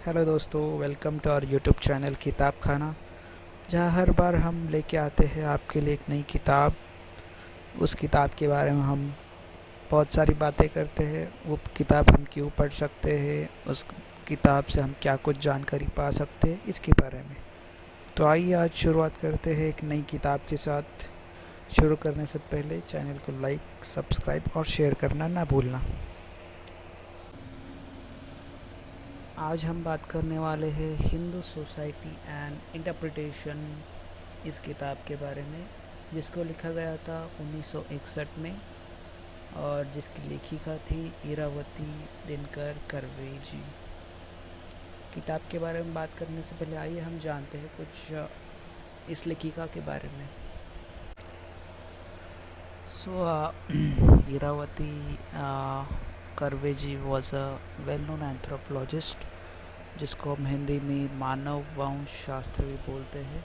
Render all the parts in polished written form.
Hello दोस्तों, welcome to our YouTube channel Kitab Khana, जहां हर बार हम लेके आते हैं आपके लिए एक नई किताब। उस किताब के बारे में हम बहुत सारी बातें करते हैं। वो किताब हम क्यों पढ़ सकते हैं, उस किताब से हम क्या कुछ जानकारी पा सकते हैं, इसके बारे में। तो आइए आज शुरुआत करते हैं एक नई किताब के साथ। शुरू करने से पहले चैनल को लाइक, सब्सक्राइब और शेयर करना ना भूलना। आज हम बात करने वाले हैं हिंदू सोसाइटी एंड इंटरप्रिटेशन, इस किताब के बारे में, जिसको लिखा गया था 1961 में और जिसकी लेखिका थी इरावती दिनकर कर्वे जी। किताब के बारे में बात करने से पहले आइए हम जानते हैं कुछ इस लेखिका के बारे में। Iravati Karve ji was a well known anthropologist, जिसको हम हिंदी में मानव वंश शास्त्री भी बोलते हैं।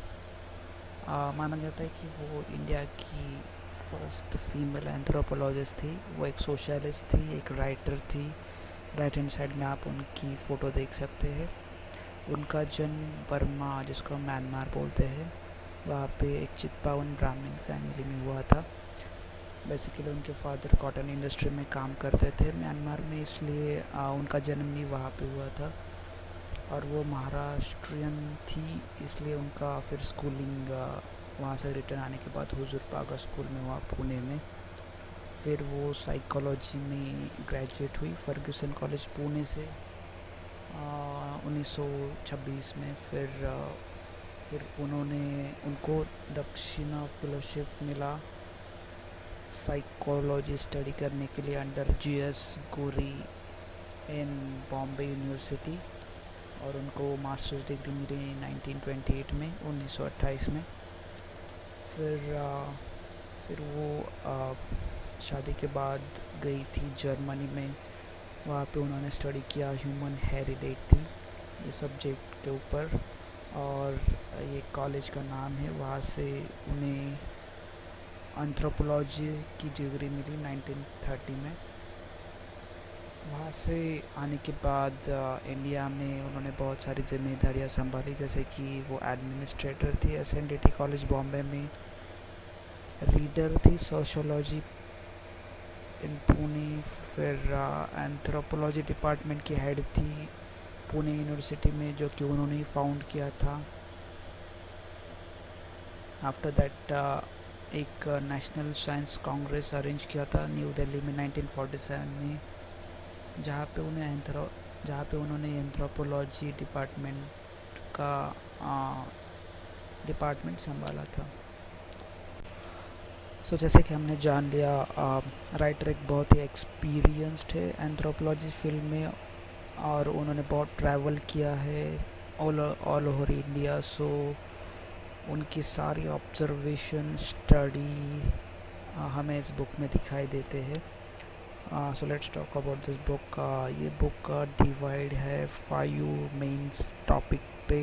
माना जाता है कि वो इंडिया की फर्स्ट फीमेल एंथ्रोपोलॉजिस्ट थी। वो एक सोशलिस्ट थी, एक राइटर थी। राइट हैंड साइड में आप उनकी फ़ोटो देख सकते हैं। उनका जन्म बर्मा, जिसको हम म्यांमार बोलते हैं, वहाँ पे एक चितपावन ब्राह्मण फैमिली में हुआ था। बेसिकली उनके फादर कॉटन इंडस्ट्री में काम करते थे म्यांमार में, इसलिए उनका जन्म भी वहाँ पे हुआ था। और वो महाराष्ट्रियन थी, इसलिए उनका फिर स्कूलिंग वहाँ से रिटर्न आने के बाद हुजूर पागा स्कूल में हुआ पुणे में। फिर वो साइकोलॉजी में ग्रेजुएट हुई फर्ग्यूसन कॉलेज पुणे से 1926 में। फिर उनको दक्षिणा फेलोशिप मिला साइकोलॉजी स्टडी करने के लिए अंडर जीएस गोरी इन बॉम्बे यूनिवर्सिटी, और उनको मास्टर्स डिग्री मिली 1928 में 1928 में। फिर वो शादी के बाद गई थी जर्मनी में। वहाँ पे उन्होंने स्टडी किया ह्यूमन हेरिडिटी, ये सब्जेक्ट के ऊपर, और ये कॉलेज का नाम है। वहाँ से उन्हें एंथ्रोपोलॉजी की डिग्री मिली 1930 में। वहाँ से आने के बाद इंडिया में उन्होंने बहुत सारी जिम्मेदारियाँ संभाली, जैसे कि वो एडमिनिस्ट्रेटर थी एसएनडीटी कॉलेज बॉम्बे में, रीडर थी सोशोलॉजी इन पुणे, फिर एंथ्रोपोलॉजी डिपार्टमेंट की हेड थी पुणे यूनिवर्सिटी में, जो कि उन्होंने फाउंड किया था। आफ्टर दैट एक नेशनल साइंस कांग्रेस अरेंज किया था न्यू दिल्ली में 1947 में, जहाँ पे उन्होंने एंथ्रोपोलॉजी डिपार्टमेंट संभाला था। जैसे कि हमने जान लिया, राइटर एक बहुत ही एक्सपीरियंस्ड है एंथ्रोपोलॉजी फील्ड में, और उन्होंने बहुत ट्रैवल किया है ऑल ओवर इंडिया। उनकी सारी ऑब्जर्वेशन स्टडी हमें इस बुक में दिखाई देते हैं। So let's talk about this book. ये बुक डिवाइड है 5 मेन टॉपिक पे।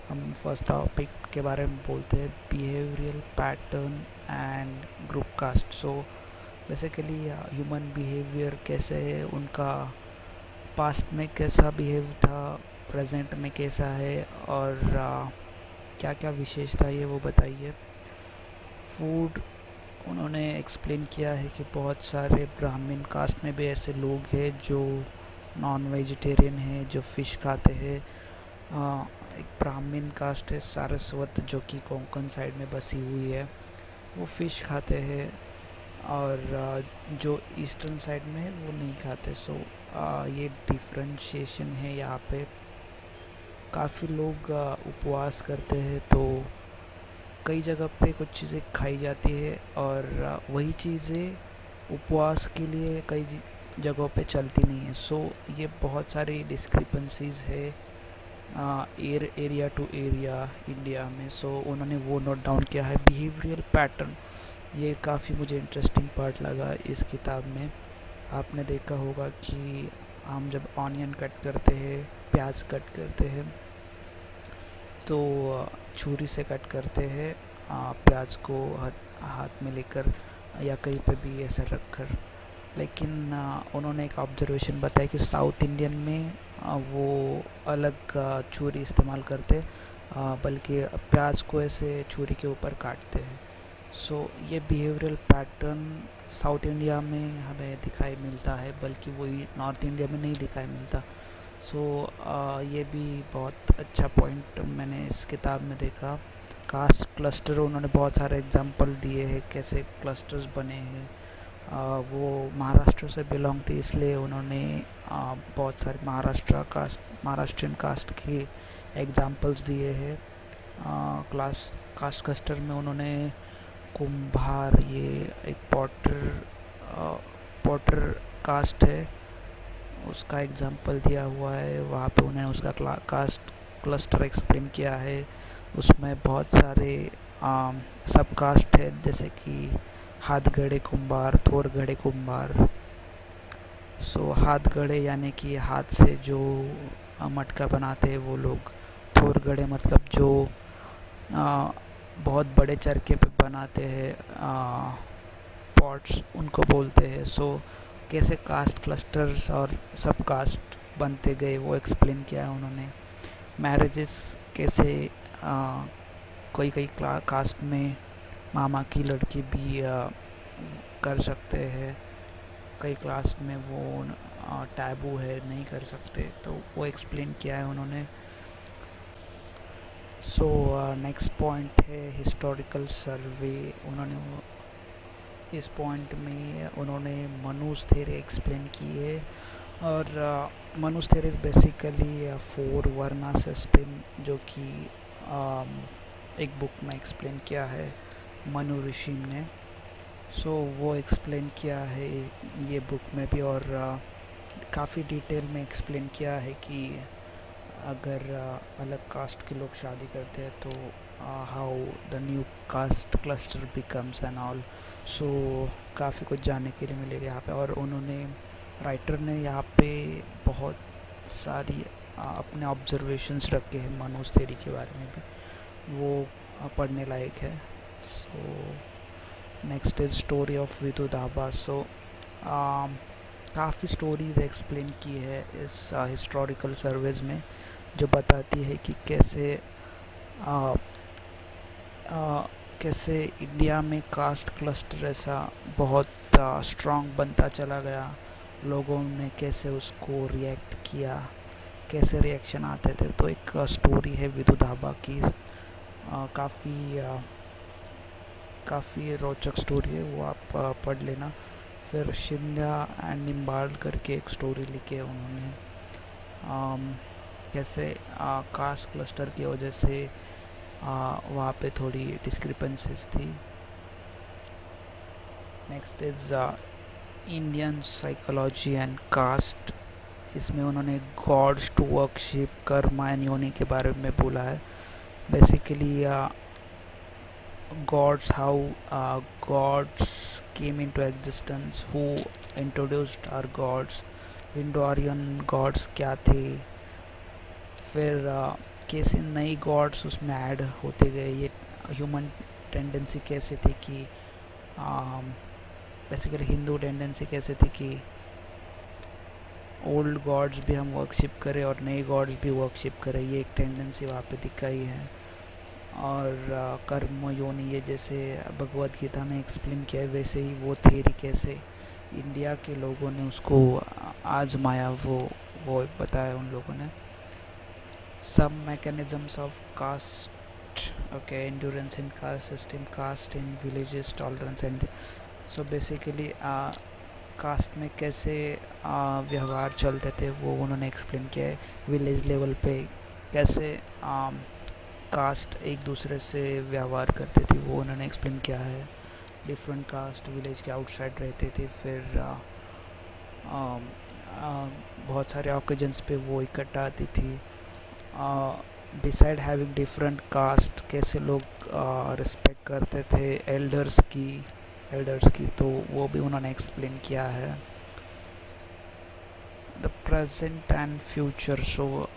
हम फर्स्ट टॉपिक के बारे में बोलते हैं behavioural pattern and group caste. Basically human behaviour कैसे है, उनका पास्ट में कैसा बिहेव था, प्रेजेंट में कैसा है, और क्या क्या विशेषता है वो बताइए। फूड उन्होंने एक्सप्लेन किया है कि बहुत सारे ब्राह्मण कास्ट में भी ऐसे लोग हैं जो नॉन वेजिटेरियन हैं, जो फ़िश खाते हैं। एक ब्राह्मण कास्ट है सारस्वत, जो कि कोंकण साइड में बसी हुई है, वो फ़िश खाते हैं, और जो ईस्टर्न साइड में है वो नहीं खाते। ये डिफ्रेंशिएशन है यहाँ पे। काफ़ी लोग उपवास करते हैं, तो कई जगह पे कुछ चीज़ें खाई जाती है, और वही चीज़ें उपवास के लिए कई जगहों पे चलती नहीं है। ये बहुत सारी डिस्क्रिपेंसीज है एरिया टू एरिया इंडिया में। उन्होंने वो नोट डाउन किया है बिहेवियरल पैटर्न। ये काफ़ी मुझे इंटरेस्टिंग पार्ट लगा इस किताब में। आपने देखा होगा कि हम जब ऑनियन कट करते हैं, प्याज कट करते हैं, तो छुरी से कट करते हैं प्याज को हाथ में लेकर या कहीं पे भी ऐसा रख कर। लेकिन उन्होंने एक ऑब्जर्वेशन बताया कि साउथ इंडियन में वो अलग छुरी इस्तेमाल करते, बल्कि प्याज को ऐसे छुरी के ऊपर काटते हैं। सो ये बिहेवियरल पैटर्न साउथ इंडिया में हमें दिखाई मिलता है, बल्कि वही नॉर्थ इंडिया में नहीं दिखाई मिलता। सो ये भी बहुत अच्छा पॉइंट मैंने इस किताब में देखा। कास्ट क्लस्टर उन्होंने बहुत सारे एग्जांपल दिए हैं कैसे क्लस्टर्स बने हैं। वो महाराष्ट्र से बिलोंग थी, इसलिए उन्होंने बहुत सारे महाराष्ट्रियन कास्ट के एग्जांपल्स दिए हैं। क्लास कास्ट क्लस्टर में उन्होंने कुम्हार, ये एक पॉटर कास्ट है, उसका एग्जांपल दिया हुआ है। वहाँ पे उन्हें उसका कास्ट क्लस्टर एक्सप्लेन किया है। उसमें बहुत सारे सब कास्ट है, जैसे कि हाथ गढ़े कुम्हार, थोर गढ़े कुम्हार। सो हाथ गढ़े यानी कि हाथ से जो मटका बनाते हैं वो लोग। थोर गढ़े मतलब जो बहुत बड़े चरखे पे बनाते हैं पॉट्स, उनको बोलते हैं। सो कैसे कास्ट क्लस्टर्स और सब कास्ट बनते गए वो एक्सप्लेन किया है उन्होंने। मैरिजेस कैसे कोई कई कास्ट में मामा की लड़की भी कर सकते हैं, कई क्लास में वो टैबू है, नहीं कर सकते, तो वो एक्सप्लेन किया है उन्होंने। सो नेक्स्ट पॉइंट है हिस्टोरिकल सर्वे। उन्होंने इस पॉइंट में उन्होंने मनूस थ्योरी एक्सप्लेन की है। और मनूस थ्योरी बेसिकली 4 वर्ना सिस्टम, जो कि एक बुक में एक्सप्लेन किया है मनु ऋषि ने। सो वो एक्सप्लेन किया है ये बुक में भी, और काफ़ी डिटेल में एक्सप्लेन किया है कि अगर अलग कास्ट के लोग शादी करते हैं तो how the new caste cluster becomes and all. So काफ़ी कुछ जानने के लिए मिलेगा यहाँ पे। और उन्होंने राइटर ने यहाँ पे बहुत सारी अपने ऑब्जर्वेशंस रखे हैं मनोज थ्योरी के बारे में भी, वो पढ़ने लायक है। So next is story of विधु दाबा। सो काफ़ी स्टोरीज एक्सप्लेन की है इस हिस्टोरिकल सर्वेज में, जो बताती है कि कैसे इंडिया में कास्ट क्लस्टर ऐसा बहुत स्ट्रॉन्ग बनता चला गया। लोगों ने कैसे उसको रिएक्ट किया, कैसे रिएक्शन आते थे। तो एक स्टोरी है विधु दाबा की, काफ़ी रोचक स्टोरी है, वो आप पढ़ लेना। फिर शिंदा एंड निम्बार्ड करके एक स्टोरी लिखी है उन्होंने, कैसे कास्ट क्लस्टर की वजह से वहाँ पे थोड़ी डिस्क्रिपेंसीज थी। Next is Indian psychology and caste. इसमें उन्होंने gods to worship, karma and yoni के बारे में बोला है। Basically gods, how gods came into existence, who introduced our gods, Indo Aryan gods क्या थे, फिर कैसे नई गॉड्स उसमें ऐड होते गए, ये ह्यूमन टेंडेंसी कैसे थी कि बेसिकली हिंदू टेंडेंसी कैसे थी कि ओल्ड गॉड्स भी हम वर्कशिप करें और नए गॉड्स भी वर्कशिप करें, ये एक टेंडेंसी वहाँ पे दिखाई है। और कर्म योनि, ये जैसे भगवद गीता में एक्सप्लेन किया है, वैसे ही वो थ्योरी कैसे इंडिया के लोगों ने उसको आजमाया, वो बताया उन लोगों ने। Some mechanisms of caste, okay, endurance in caste system, caste in villages, tolerance and. So basically caste में कैसे व्यवहार चलते थे वो उन्होंने एक्सप्लेन किया है। विलेज लेवल पे कैसे कास्ट एक दूसरे से व्यवहार करते थे वो उन्होंने एक्सप्लेन किया है। डिफरेंट कास्ट विलेज के आउटसाइड रहते थे, फिर बहुत सारे ओकेजन्स पे वो इकट्ठा आती थी। बिसाइड हैविंग डिफरेंट कास्ट, कैसे लोग रिस्पेक्ट करते थे एल्डर्स की, तो वो भी उन्होंने एक्सप्लेन किया है। The present and future. So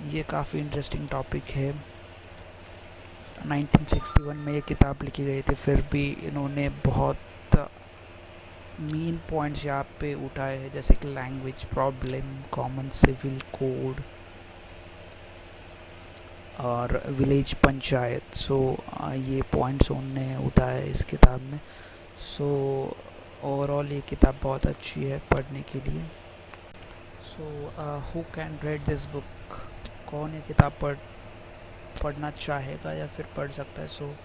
ये काफ़ी इंटरेस्टिंग टॉपिक है। 1961 में ये किताब लिखी गई थी, फिर भी इन्होंने बहुत मेन पॉइंट्स यहाँ पे उठाए हैं, जैसे कि language problem, common civil code और विलेज पंचायत। सो ये पॉइंट्स उनने उठाए इस किताब में। सो ओवरऑल ये किताब बहुत अच्छी है पढ़ने के लिए। So who can read this book, कौन ये किताब पढ़ना चाहेगा या फिर पढ़ सकता है। So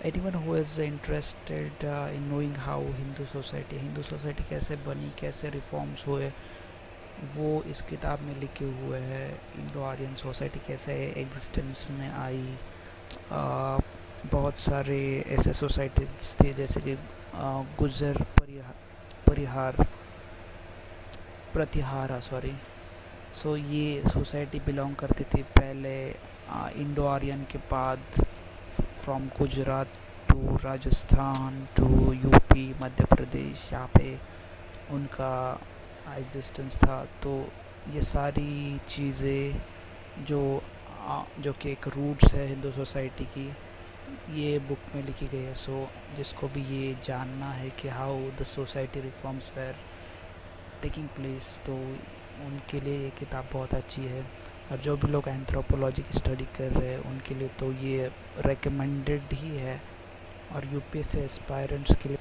anyone who is interested in knowing how Hindu society कैसे बनी, कैसे रिफॉर्म्स हुए, वो इस किताब में लिखे हुए हैं। इंडो आर्यन सोसाइटी कैसे एग्जिस्टेंस में आई, बहुत सारे ऐसे सोसाइटीज थे जैसे कि गुजर परिहार प्रतिहारा सॉरी। सो ये सोसाइटी बिलोंग करती थी पहले इंडो आर्यन के बाद, from Gujarat to Rajasthan to UP Madhya Pradesh, यहाँ पे उनका एग्जिस्टेंस था। तो ये सारी चीज़ें जो कि एक रूट्स है हिंदू सोसाइटी की, ये बुक में लिखी गई है। सो जिसको भी ये जानना है कि how the society reforms were taking place, तो उनके लिए ये किताब बहुत अच्छी है। और जो भी लोग एंथ्रोपोलॉजी की स्टडी कर रहे हैं उनके लिए तो ये रेकमेंडेड ही है। और यूपीएससी एस्पायरेंट्स के लिए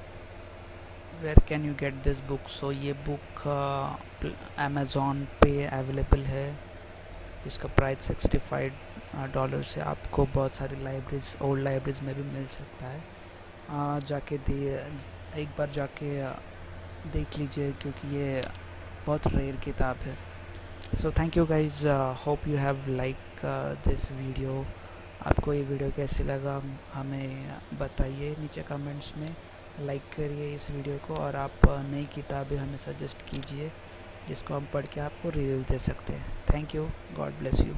where can you get this book. So ये बुक अमेज़ॉन पे अवेलेबल है, जिसका प्राइस $65 से आपको बहुत सारी लाइब्रेरीज, ओल्ड लाइब्रेरीज में भी मिल सकता है। जाके एक बार जाके देख लीजिए, क्योंकि ये बहुत रेयर किताब है। So thank you guys, hope you have like this video. आपको ये वीडियो कैसे लगा हमें बताइए नीचे कमेंट्स में। लाइक करिए इस वीडियो को, और आप नई किताबें हमें सजेस्ट कीजिए जिसको हम पढ़ के आपको रिव्यूज़ दे सकते हैं। Thank you, God bless you.